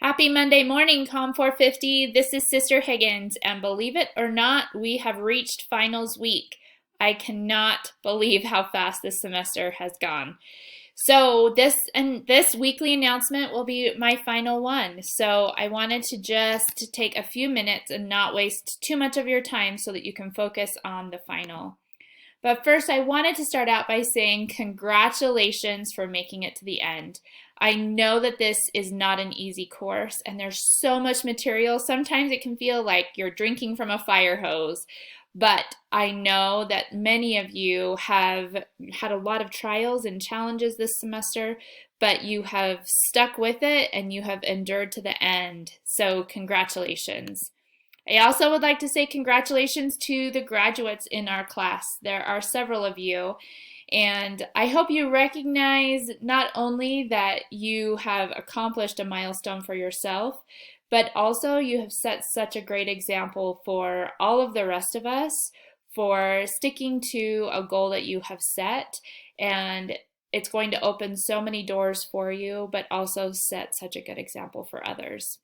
Happy Monday morning, COMM 450. This is Sister Higgins, and believe it or not, we have reached finals week. I cannot believe how fast this semester has gone. So this weekly announcement will be my final one. So I wanted to just take a few minutes and not waste too much of your time so that you can focus on the final. But first, I wanted to start out by saying congratulations for making it to the end. I know that this is not an easy course and there's so much material. Sometimes it can feel like you're drinking from a fire hose, but I know that many of you have had a lot of trials and challenges this semester, but you have stuck with it and you have endured to the end. So congratulations. I also would like to say congratulations to the graduates in our class. There are several of you, and I hope you recognize not only that you have accomplished a milestone for yourself, but also you have set such a great example for all of the rest of us for sticking to a goal that you have set, and it's going to open so many doors for you, but also set such a good example for others.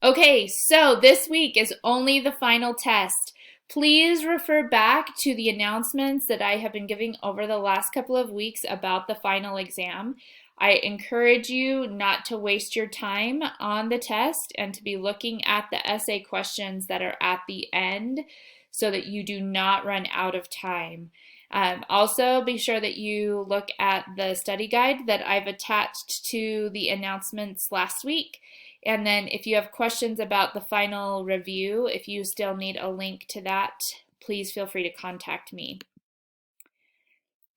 Okay, so this week is only the final test. Please refer back to the announcements that I have been giving over the last couple of weeks about the final exam. I encourage you not to waste your time on the test and to be looking at the essay questions that are at the end so that you do not run out of time. Also, be sure that you look at the study guide that I've attached to the announcements last week. And then if you have questions about the final review, if you still need a link to that, please feel free to contact me.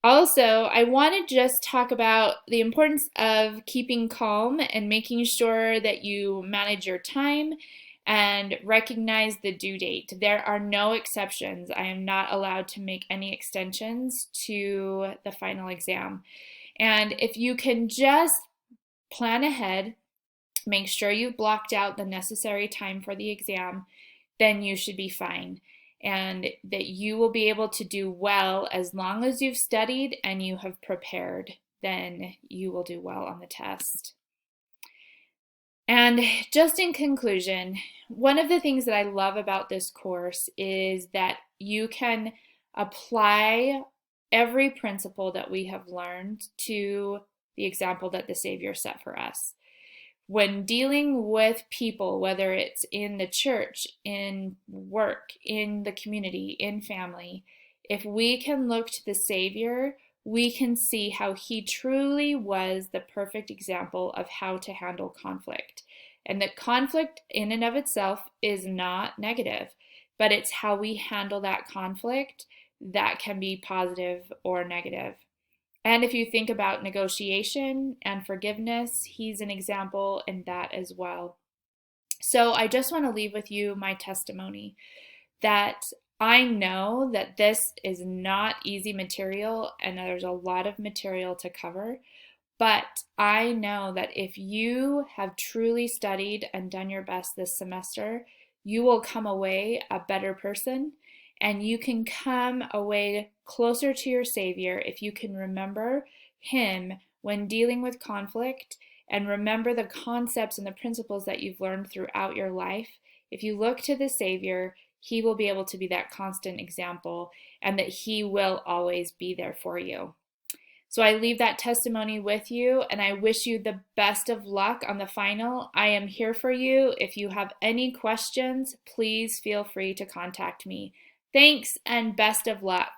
Also, I want to just talk about the importance of keeping calm and making sure that you manage your time and recognize the due date. There are no exceptions. I am not allowed to make any extensions to the final exam. And if you can just plan ahead, make sure you've blocked out the necessary time for the exam, then you should be fine. And that you will be able to do well as long as you've studied and you have prepared, then you will do well on the test. And just in conclusion, one of the things that I love about this course is that you can apply every principle that we have learned to the example that the Savior set for us. When dealing with people, whether it's in the church, in work, in the community, in family, if we can look to the Savior, we can see how he truly was the perfect example of how to handle conflict. And that conflict in and of itself is not negative, but it's how we handle that conflict that can be positive or negative. And if you think about negotiation and forgiveness, he's an example in that as well. So I just want to leave with you my testimony that I know that this is not easy material and there's a lot of material to cover, but I know that if you have truly studied and done your best this semester, you will come away a better person. And you can come away closer to your Savior if you can remember him when dealing with conflict and remember the concepts and the principles that you've learned throughout your life. If you look to the Savior, he will be able to be that constant example and that he will always be there for you. So I leave that testimony with you and I wish you the best of luck on the final. I am here for you. If you have any questions, please feel free to contact me. Thanks and best of luck.